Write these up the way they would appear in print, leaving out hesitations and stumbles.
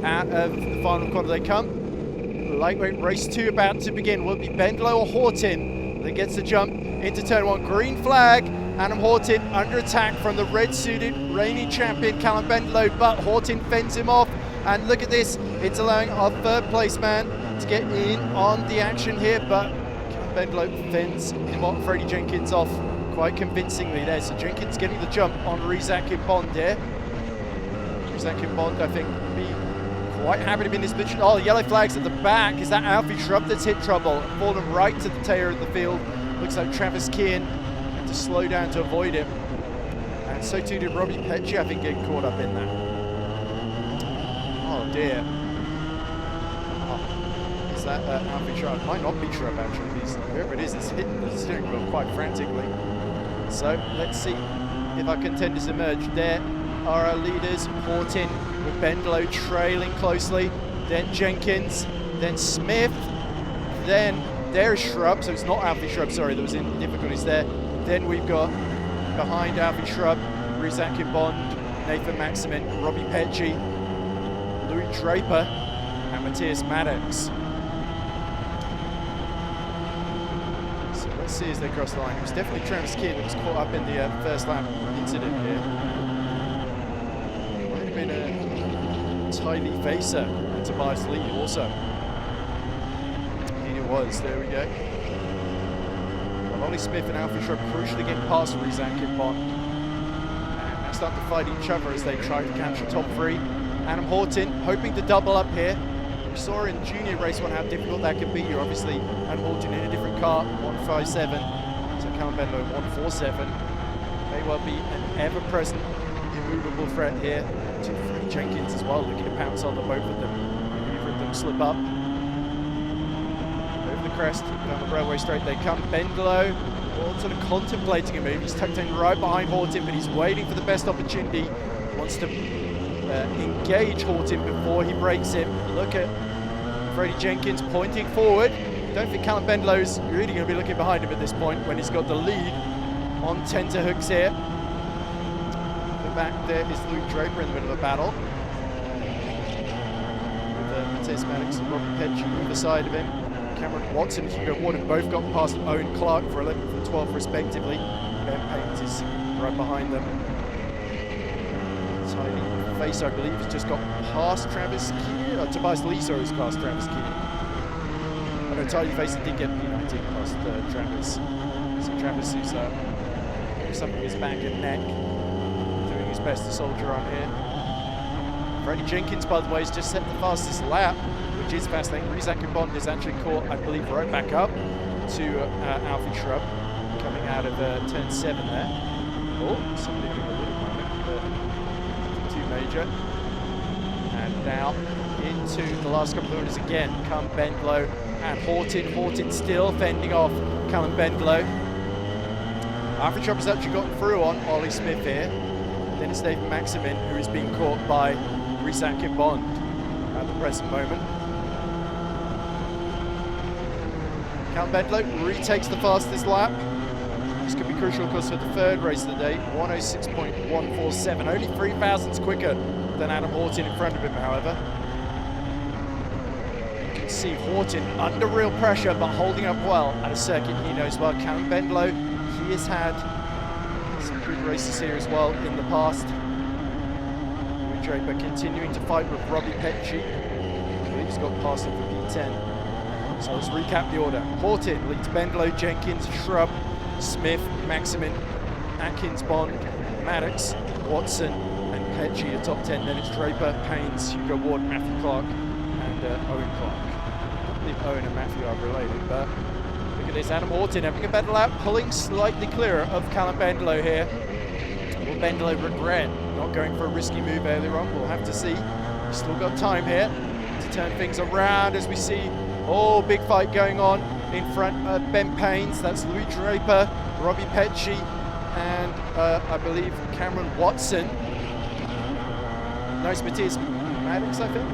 out of the final corner they come. Lightweight race 2 about to begin. Will it be Bendlow or Horton that gets the jump into turn 1? Green flag. Adam Horton under attack from the red-suited reigning champion Callum Bendlow, but Horton fends him off. And look at this, it's allowing our third place man to get in on the action here, but Callum Bendlow fends him off, Freddie Jenkins off quite convincingly there. So Jenkins getting the jump on Rizak and Bond here. Rizak and Bond, I think, will be quite happy to be in this position. Oh, the yellow flag's at the back. Is that Alfie Shrub that's hit trouble? Fallen right to the tail of the field. Looks like Travis Kean had to slow down to avoid him. And so too did Robbie Petchy, I think, getting caught up in that. Oh dear. Oh, is that Alfie Shrub? Might not be Shrub actually. Whoever it is hitting the steering wheel quite frantically. So let's see if our contenders emerge. There are our leaders, Horton with Bendlow trailing closely, then Jenkins, then Smith, then there's Shrub, so it's not Alfie Shrub, sorry, there was in difficulties there. Then we've got behind Alfie Shrub, Rizak and Bond, Nathan Maximin, Robbie Petchy, Louis Draper, and Matthias Maddox. So let's see as they cross the line. It was definitely Travis Kean that was caught up in the first lap incident here. Might have been a Tylee Facer and Tobias Lee also. Indeed it was, there we go. Well, Ollie Smith and Alfie Shrub crucially getting past Rizak and Bond. And they're starting to fight each other as they try to capture top 3. Adam Horton hoping to double up here. We saw in junior race 1 how difficult that could be. You're obviously Adam Horton in a different car, 157, so Callum Bendlow 147. May well be an ever-present, immovable threat here to Freddie Jenkins as well, looking to pounce on the both of them. Neither of them slip up. Over the crest, down the railway straight they come. Bendlow, sort of contemplating a move. He's tucked in right behind Horton, but he's waiting for the best opportunity. Wants to engage Horton before he breaks him. Look at Freddie Jenkins pointing forward. Don't think Callum Bendlow's really going to be looking behind him at this point when he's got the lead on tenterhooks here. The back there is Luke Draper in the middle of a battle. With Matthias Maddox and Robbie Petchy either side of him. Cameron Watson and Hugo Warden both got past Owen Clark for 11th and 12th respectively. Ben Paynes is right behind them. Tylee Facer, I believe, has just got past Travis Kean. Tobias Lee, sorry, has passed Travis Kean. I know Tylee Facer did get P19 past Travis. So Travis is something his back and neck, doing his best to soldier on here. Freddie Jenkins, by the way, has just set the fastest lap, which is fascinating. Rizak and Bond is actually caught, I believe, right back up to Alfie Shrub, coming out of turn 7 there. Oh, somebody doing a little moment, but major. And now into the last couple of orders again come Bendlow and Horton. Horton still fending off Callum Bendlow. Alfie Shrub has actually gotten through on Ollie Smith here. Then it's Nathan Maximin who is being caught by Rizak and Bond at the present moment. Callum Bendlow retakes the fastest lap. This could be crucial, of course, for the third race of the day. 106.147, only 3 thousandths quicker than Adam Horton in front of him, however. You can see Horton under real pressure, but holding up well at a circuit he knows well. Callum Bendlow, he has had some good races here as well in the past. Louis Draper continuing to fight with Robbie Petchy. I believe he's got past him for P10. So let's recap the order. Horton leads Bendlow, Jenkins, Shrub, Smith, Maximin, Atkins, Bond, Maddox, Watson, and Petchy are top 10. Then it's Draper, Paynes, Hugo Ward, Matthew Clark, and Owen Clark. I don't believe Owen and Matthew are related, but look at this. Adam Horton having a better lap, pulling slightly clearer of Callum Bendlow here. Will Bendlow regret not going for a risky move earlier on? We'll have to see. We've still got time here to turn things around as we see, oh, big fight going on in front of Ben Paynes. That's Louis Draper, Robbie Petchy, and I believe Cameron Watson. No, it's Matthias Maddox, I think.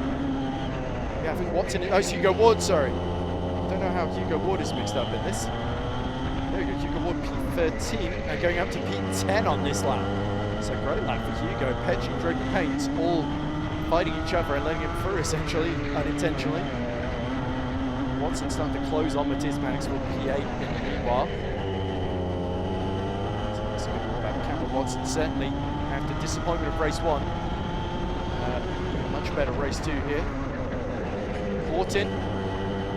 Yeah, I think Watson. Oh, it's Hugo Ward, sorry. I don't know how Hugo Ward is mixed up in this. There we go, Hugo Ward P13 and going up to P10 on this lap. So great lap for Hugo, Petchy, Draper, Paynes, all fighting each other and letting him through, essentially, unintentionally. Watson starting to close on Matthias Maddox for P8 in the meanwhile. So about Cameron Watson, certainly after disappointment of race 1. Much better race 2 here. Horton,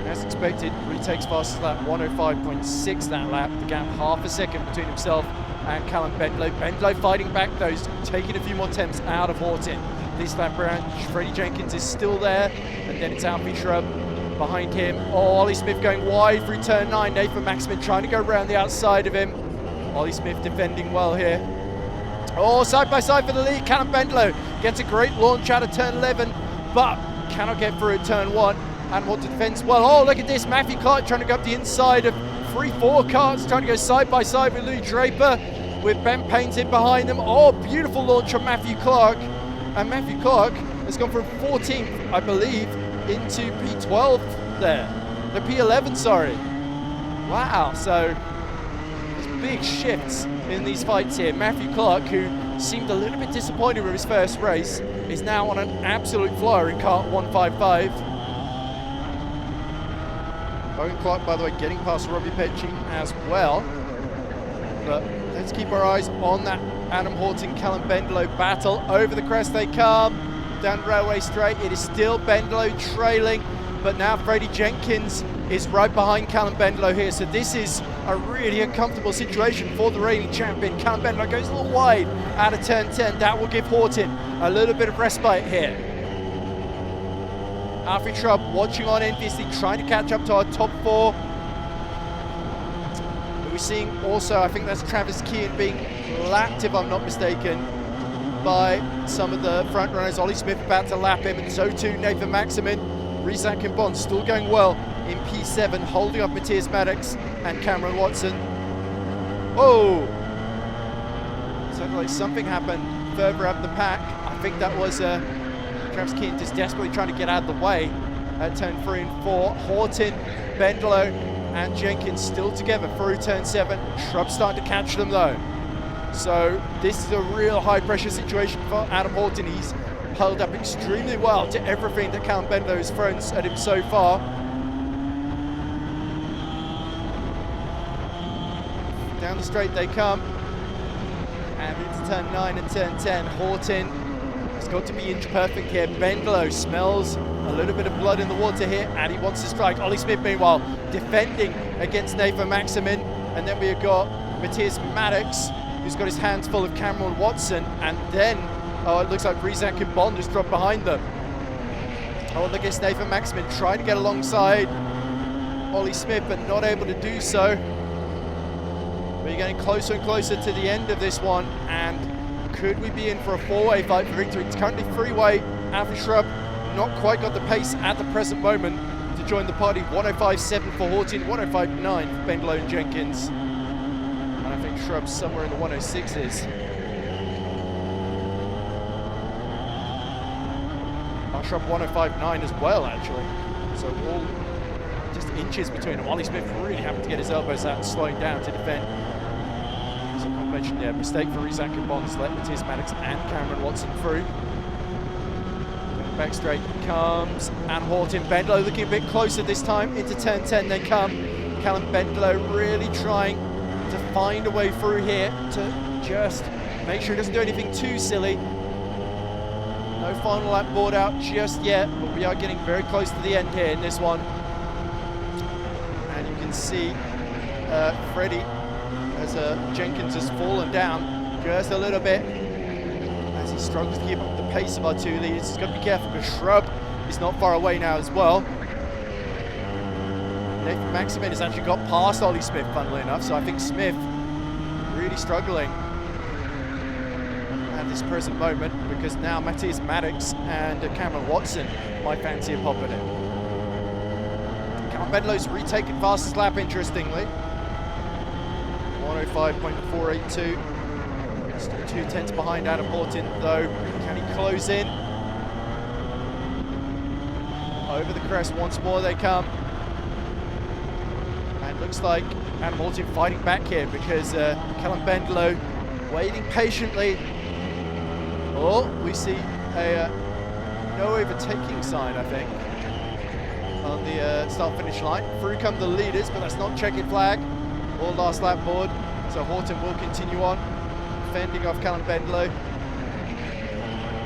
as expected, retakes fastest lap, 105.6 that lap. The gap half a second between himself and Callum Bendlow. Bendlow fighting back those, taking a few more attempts out of Horton. This lap around, Freddie Jenkins is still there, and then it's Alfie Shrub behind him. Oh, Ollie Smith going wide through turn 9. Nathan Maximin trying to go around the outside of him. Ollie Smith defending well here. Oh, side by side for the lead. Callum Bendlow gets a great launch out of turn 11, but cannot get through at turn 1. And what defends well. Oh, look at this. Matthew Clark trying to go up the inside of 3-4 cars, trying to go side by side with Louis Draper, with Ben Painted behind them. Oh, beautiful launch from Matthew Clark. And Matthew Clark has gone from 14th, I believe, into P12 there. The P11, sorry. Wow, so there's big shifts in these fights here. Matthew Clark, who seemed a little bit disappointed with his first race, is now on an absolute flyer in kart 155. Owen Clark, by the way, getting past Robbie Petchy as well. But let's keep our eyes on that Adam Horton, Callum Bendlow battle. Over the crest they come, down Railway Straight. It is still Bendlow trailing, but now Freddie Jenkins is right behind Callum Bendlow here. So this is a really uncomfortable situation for the reigning champion. Callum Bendlow goes a little wide out of turn 10. That will give Horton a little bit of respite here. Alfie Shrub watching on enviously, trying to catch up to our top 4. But we're seeing also, I think that's Travis Keane being lapped, if I'm not mistaken, by some of the front runners. Ollie Smith about to lap him, and so too Nathan Maximin. Rizak and Bond still going well in P7, holding up Matthias Maddox and Cameron Watson. Oh! Sounded like something happened further up the pack. I think that was Travis Keane just desperately trying to get out of the way at turn 3 and 4. Horton, Bendlow and Jenkins still together through turn 7. Shrub starting to catch them though. So this is a real high pressure situation for Adam Horton. He's held up extremely well to everything that Callum Bendlow has thrown at him so far. Down the straight they come. And into turn 9 and turn 10. Horton has got to be inch perfect here. Bendlow smells a little bit of blood in the water here, and he wants to strike. Ollie Smith, meanwhile, defending against Nathan Maximin. And then we've got Matthias Maddox, who's got his hands full of Cameron Watson. And then, oh, it looks like Rizak and Bond has dropped behind them. Oh, look at Nathan Maximin trying to get alongside Ollie Smith, but not able to do so. We're getting closer and closer to the end of this one, and could we be in for a 4-way fight for victory? It's currently 3-way. Alfie Shrub not quite got the pace at the present moment to join the party. 105.7 for Horton, 105.9 for Bendlow and Jenkins. And I think Shrub's somewhere in the 106s. Shrub 105.9 as well, actually. So all just inches between them. Ollie Smith really having to get his elbows out and slowing down to defend. So I mentioned, yeah, mistake for Rizak and Bonds, let Matthias Maddox and Cameron Watson through. Back straight comes and Horton. Bendlow looking a bit closer this time. Into turn 10 they come. Callum Bendlow really trying to find a way through here to just make sure he doesn't do anything too silly. No final lap board out just yet, but we are getting very close to the end here in this one. And you can see Freddie, as Jenkins has fallen down just a little bit as he struggles to keep up the pace of our 2 leaders. He's got to be careful because Shrub is not far away now as well. Nathan Maximin has actually got past Ollie Smith, funnily enough, so I think Smith really struggling at this present moment, because now Matthias Maddox and Cameron Watson might fancy a pop at it. Cameron Bendlow's retaken fastest lap, interestingly. 105.482. Still 2/10 behind Adam Horton, though. Can he close in? Over the crest once more they come. And looks like Adam Horton fighting back here, because Callum Bendlow waiting patiently. Oh, we see a no overtaking sign, I think, on the start-finish line. Through come the leaders, but that's not checkered flag or last lap board. So Horton will continue on, fending off Callum Bendlow.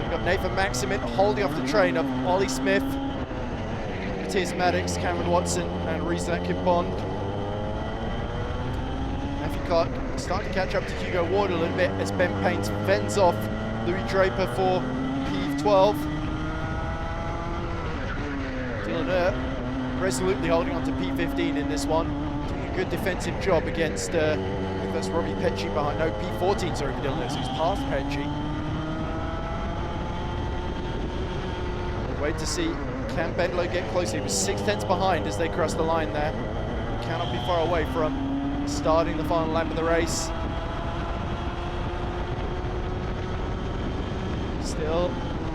We've got Nathan Maximin holding off the train of Ollie Smith, Matthias Maddox, Cameron Watson, and Rhys-Zach Bond. Matthew Clark starting to catch up to Hugo Ward a little bit as Ben Paint fends off Louis Draper for P12. Dylan Earp resolutely holding on to P15 in this one. Doing a good defensive job against, I think that's Robbie Pecci behind, no, P14, sorry, for Dylan Earp, so he's past Pecci. Wait to see Cam Bendlow get closer. He was 6/10 behind as they crossed the line there. Cannot be far away from starting the final lap of the race. Still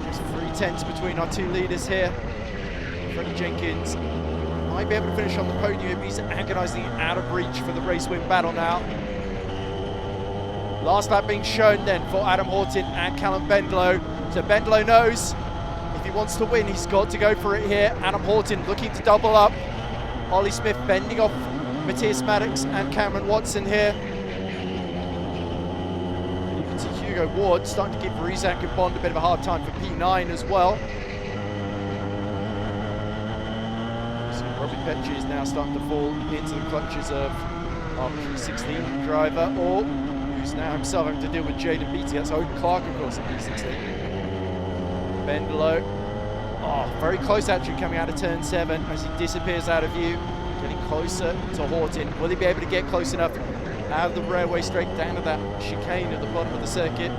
just 3/10 between our two leaders here. Freddie Jenkins might be able to finish on the podium, but he's agonising out of reach for the race win battle now. Last lap being shown then for Adam Horton and Callum Bendlow. So Bendlow knows if he wants to win, he's got to go for it here. Adam Horton looking to double up. Ollie Smith bending off Matthias Maddox and Cameron Watson here. And you can see Hugo Ward starting to give Rhys-Zach Bond a bit of a hard time for P9 as well. So Robbie Pecci is now starting to fall into the clutches of our P16 driver, or who's now himself having to deal with Jaden Beattie. That's Owen Clark, of course, at P16. Bendlow, very close actually coming out of turn 7 as he disappears out of view, getting closer to Horton. Will he be able to get close enough out of the railway straight down to that chicane at the bottom of the circuit?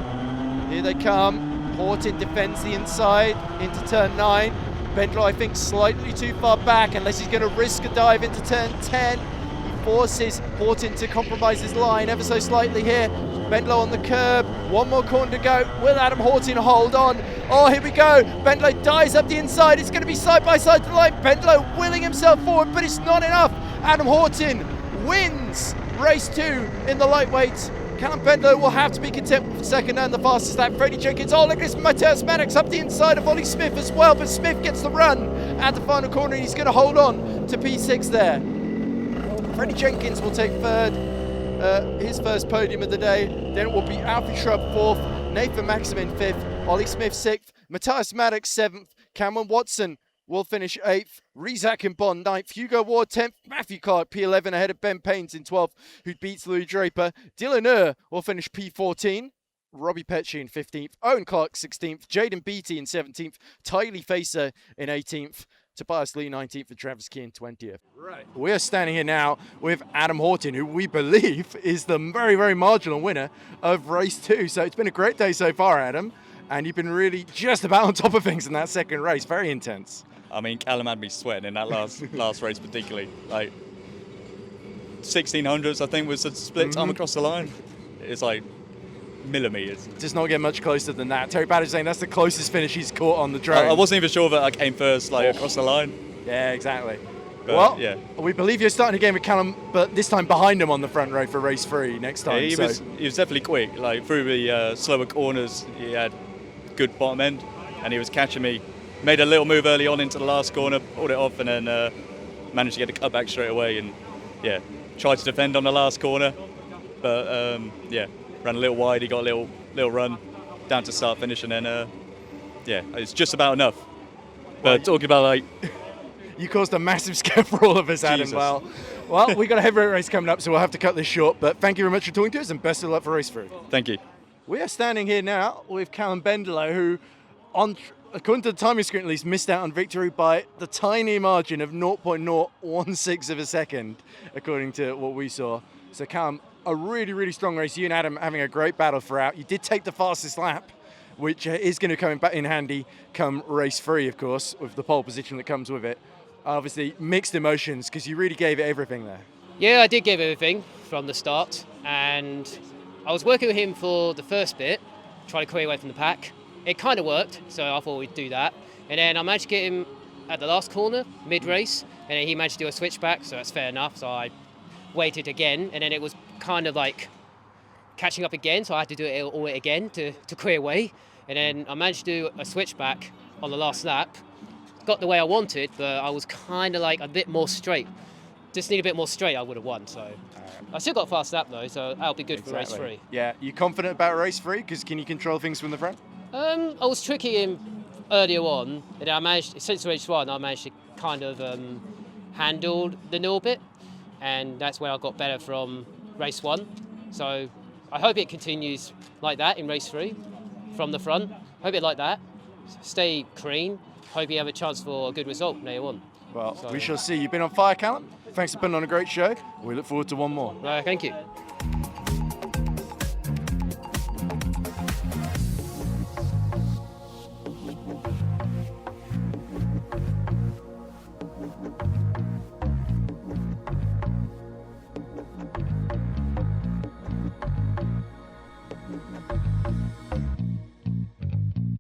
Here they come. Horton defends the inside into turn 9. Bendlow, I think, slightly too far back unless he's going to risk a dive into turn 10. He forces Horton to compromise his line ever so slightly here. Bendlow on the curb, one more corner to go. Will Adam Horton hold on? Oh, here we go. Bendlow dives up the inside. It's going to be side by side to the line. Bendlow willing himself forward, but it's not enough. Adam Horton wins race 2 in the lightweight. Callum Bendlow will have to be content with second and the fastest lap. Freddie Jenkins, oh look at this, Matthias Maddox up the inside of Ollie Smith as well, but Smith gets the run at the final corner and he's going to hold on to P6 there. Freddie Jenkins will take third, his first podium of the day. Then it will be Alfie Shrub 4th, Nathan Maximin 5th, Ollie Smith 6th, Matthias Maddox 7th, Cameron Watson will finish 8th, Rhys-Zach Bond 9th, Hugo Ward 10th, Matthew Clark P11 ahead of Ben Paint in 12th, who beats Louis Draper. Dylan Earp will finish P14, Robbie Pecci in 15th, Owen Clark 16th, Jaden Beattie in 17th, Tylee Facer in 18th, Tobias Lee 19th, and Travis Key in 20th. Right. We're standing here now with Adam Horton, who we believe is the very, very marginal winner of race 2. So it's been a great day so far, Adam, and you've been really just about on top of things in that second race. Very intense. I mean, Callum had me sweating in that last race particularly. Like 1600s, I think, was the split time across the line. It's like millimeters. Does not get much closer than that. Terry Badger's saying that's the closest finish he's caught on the drone. I wasn't even sure that I came first, across the line. Yeah, exactly. But, well, yeah. We believe you're starting again with Callum, but this time behind him on the front row for race 3 next time. Yeah, he was definitely quick. Like through the slower corners, he had good bottom end, and he was catching me. Made a little move early on into the last corner, pulled it off, and then managed to get the cutback straight away. And yeah, tried to defend on the last corner, but ran a little wide. He got a little run down to start finish, and then it's just about enough. But talking about you caused a massive scare for all of us, Adam. Jesus. Well, we got a heavyweight race coming up, so we'll have to cut this short. But thank you very much for talking to us, and best of luck for race 3. Thank you. We are standing here now with Callum Bendlow, who, according to the timing screen at least, missed out on victory by the tiny margin of 0.016 of a second, according to what we saw. So Callum, a really, really strong race. You and Adam having a great battle throughout. You did take the fastest lap, which is going to come in handy come race 3, of course, with the pole position that comes with it. Obviously, mixed emotions, because you really gave it everything there. Yeah, I did give everything from the start, and I was working with him for the first bit, trying to clear away from the pack. It kind of worked, so I thought we'd do that. And then I managed to get him at the last corner, mid-race, and then he managed to do a switchback, so that's fair enough. So I waited again, and then it was kind of like catching up again, so I had to do it all again to clear away. And then I managed to do a switchback on the last lap. Got the way I wanted, but I was kind of like a bit more straight. Just need a bit more straight, I would have won. So I still got a fast lap though, so that'll be good for race 3. Yeah, you confident about race 3? Because can you control things from the front? I was tricky him earlier on, and I managed, since race 1, I managed to kind of handle the nil bit, and that's where I got better from race 1. So I hope it continues like that in race 3, from the front. Hope it like that. Stay clean. Hope you have a chance for a good result later on. Well, we shall see. You've been on fire, Callum. Thanks for putting on a great show. We look forward to one more. Thank you.